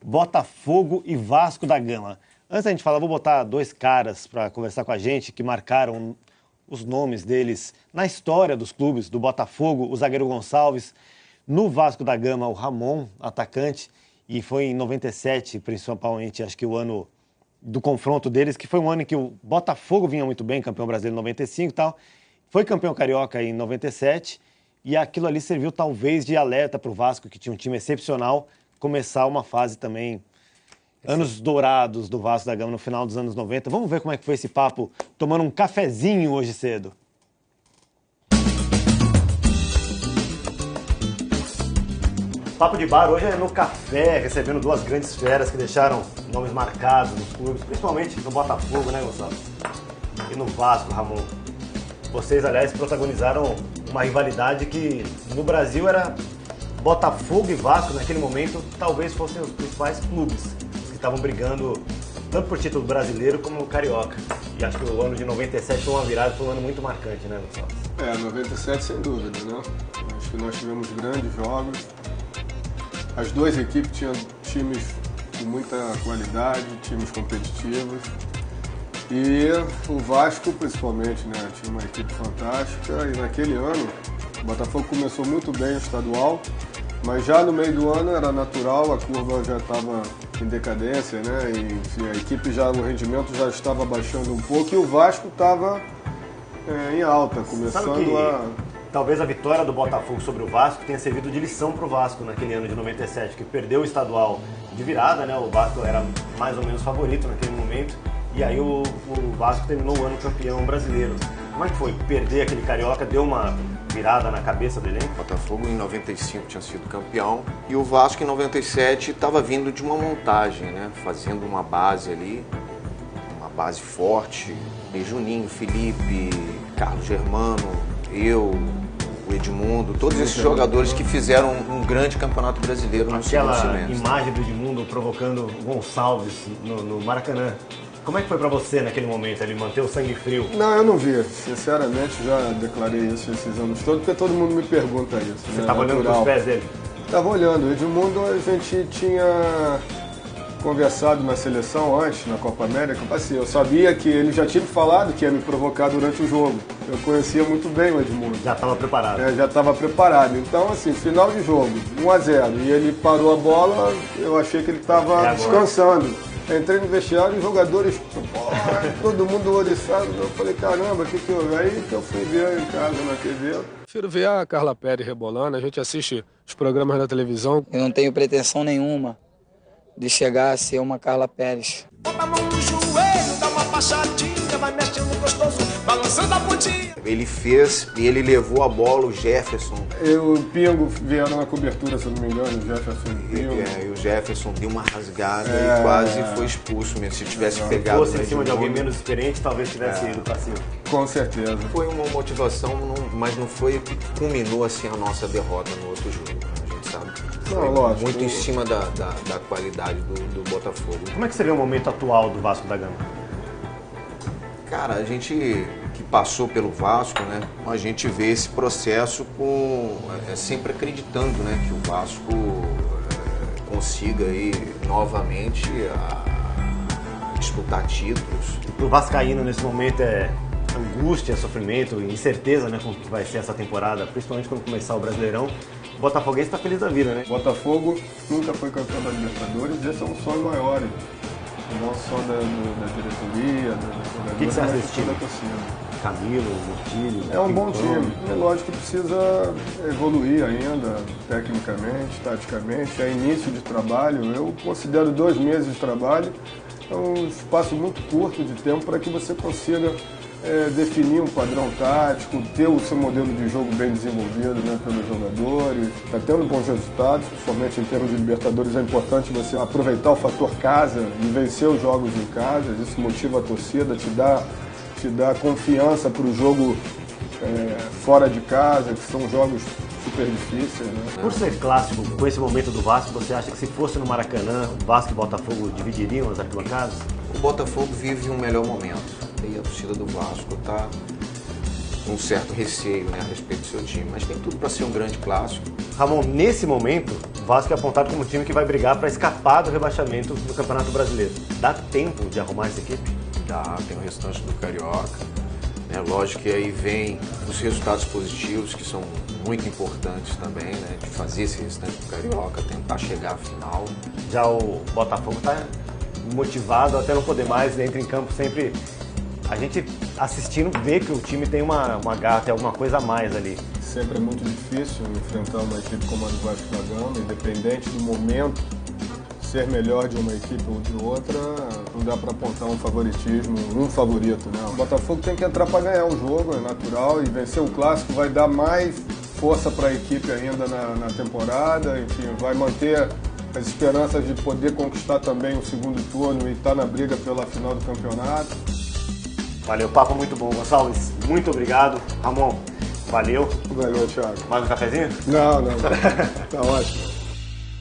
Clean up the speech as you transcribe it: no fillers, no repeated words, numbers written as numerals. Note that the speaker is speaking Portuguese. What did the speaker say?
Botafogo e Vasco da Gama. Antes da gente falar, vou botar dois caras para conversar com a gente que marcaram os nomes deles na história dos clubes, do Botafogo, o zagueiro Gonçalves, no Vasco da Gama, o Ramon, atacante, e foi em 97, principalmente, acho que o ano do confronto deles, que foi um ano em que o Botafogo vinha muito bem, campeão brasileiro em 95 e tal, foi campeão carioca em 97, e aquilo ali serviu talvez de alerta para o Vasco, que tinha um time excepcional, começar uma fase também, anos dourados do Vasco da Gama no final dos anos 90. Vamos ver como é que foi esse papo, tomando um cafezinho hoje cedo. Papo de bar hoje é no café, recebendo duas grandes feras que deixaram nomes marcados nos clubes, principalmente no Botafogo, né, Gonçalo? E no Vasco, Ramon. Vocês, aliás, protagonizaram uma rivalidade que no Brasil era Botafogo e Vasco, naquele momento, talvez fossem os principais clubes que estavam brigando tanto por título brasileiro como carioca. E acho que o ano de 97 foi uma virada, foi um ano muito marcante, né, Gonçalo? 97 sem dúvida, né? Acho que nós tivemos grandes jogos. As duas equipes tinham times com muita qualidade, times competitivos. E o Vasco, principalmente, né? Tinha uma equipe fantástica. E naquele ano, o Botafogo começou muito bem o estadual, mas já no meio do ano era natural, a curva já estava em decadência, né? E, enfim, a equipe já, o rendimento já estava baixando um pouco e o Vasco estava em alta, começando a... Talvez a vitória do Botafogo sobre o Vasco tenha servido de lição para o Vasco naquele ano de 97, que perdeu o estadual de virada, né? O Vasco era mais ou menos favorito naquele momento, e aí o Vasco terminou o ano campeão brasileiro. Como é que foi? Perder aquele carioca deu uma virada na cabeça do elenco? O Botafogo em 95 tinha sido campeão, e o Vasco em 97 estava vindo de uma montagem, né? Fazendo uma base ali, uma base forte, e Juninho, Felipe, Carlos Germano, eu, o Edmundo, todos esses jogadores que fizeram um grande campeonato brasileiro no segundo semestre. Aquela imagem do Edmundo provocando Gonçalves no Maracanã. Como é que foi pra você naquele momento, ele manter o sangue frio? Não, eu não vi. Sinceramente, já declarei isso esses anos todos, porque todo mundo me pergunta isso. Você estava olhando pros pés dele? Estava olhando. O Edmundo, a gente tinha conversado na seleção antes, na Copa América. Assim, eu sabia que ele já tinha falado que ia me provocar durante o jogo. Eu conhecia muito bem o Edmundo. Já estava preparado. Já estava preparado. Então, assim, final de jogo, 1-0. E ele parou a bola, eu achei que ele estava descansando. Entrei no vestiário e os jogadores, todo mundo oriçado. Eu falei, caramba, o que houve? Aí que eu fui ver em casa na TV. Prefiro ver a Carla Pérez rebolando, a gente assiste os programas da televisão. Eu não tenho pretensão nenhuma de chegar a ser uma Carla Pérez. Bota a mão no joelho, dá uma baixadinha, vai mexendo gostoso, balançando a pontinha. Ele fez e ele levou a bola, o Jefferson. O Pingo vieram na cobertura, se eu não me engano, o Jefferson e o Pingo. E o Jefferson deu uma rasgada e quase foi expulso mesmo. Se tivesse pegado... Se fosse em cima de alguém menos experiente, talvez tivesse ido pra cima. Com certeza. Foi uma motivação, mas não foi o que culminou assim a nossa derrota no outro jogo. A gente sabe. Foi lógico, muito em cima da qualidade do Botafogo. Como é que você vê o momento atual do Vasco da Gama? Cara, a gente que passou pelo Vasco, né? A gente vê esse processo sempre acreditando, né? Que o Vasco consiga aí novamente disputar títulos. Para o vascaíno nesse momento é angústia, sofrimento, incerteza, né? Com o que vai ser essa temporada, principalmente quando começar o Brasileirão. O Botafoguense está feliz da vida, né? Botafogo nunca foi campeão da Libertadores, esse é um sonho maior. Não só da diretoria, da jogadores, O que você acha desse time? Da torcida. Camilo, Murtílio... É um bom time. É lógico que precisa evoluir ainda, tecnicamente, taticamente. É início de trabalho. Eu considero 2 meses de trabalho. É um espaço muito curto de tempo para que você consiga definir um padrão tático, ter o seu modelo de jogo bem desenvolvido, né, pelos jogadores. Está tendo bons resultados, principalmente em termos de Libertadores. É importante você aproveitar o fator casa e vencer os jogos em casa. Isso motiva a torcida, te dá confiança para o jogo fora de casa, que são jogos super difíceis, né? Por ser clássico, com esse momento do Vasco, você acha que se fosse no Maracanã, o Vasco e o Botafogo dividiriam as arquibancadas? O Botafogo vive um melhor momento. E a torcida do Vasco está com um certo receio, né, a respeito do seu time. Mas tem tudo para ser um grande clássico. Ramon, nesse momento, Vasco é apontado como um time que vai brigar para escapar do rebaixamento do Campeonato Brasileiro. Dá tempo de arrumar essa equipe? Dá, tem o restante do Carioca. Lógico que aí vem os resultados positivos, que são muito importantes também, né? De fazer esse restante do Carioca, tentar chegar à final. Já o Botafogo está motivado até não poder mais, entra em campo sempre. A gente assistindo vê que o time tem uma garra, tem alguma coisa a mais ali. Sempre é muito difícil enfrentar uma equipe como a do Vasco da Gama, independente do momento ser melhor de uma equipe ou de outra, não dá para apontar um favoritismo, um favorito, né? O Botafogo tem que entrar para ganhar o jogo, é natural, e vencer o Clássico vai dar mais força para a equipe ainda na temporada, enfim, vai manter as esperanças de poder conquistar também o segundo turno e estar na briga pela final do campeonato. Valeu, papo muito bom, Gonçalves. Muito obrigado. Ramon, valeu. Valeu, Thiago. Mais um cafezinho? Não, tá ótimo.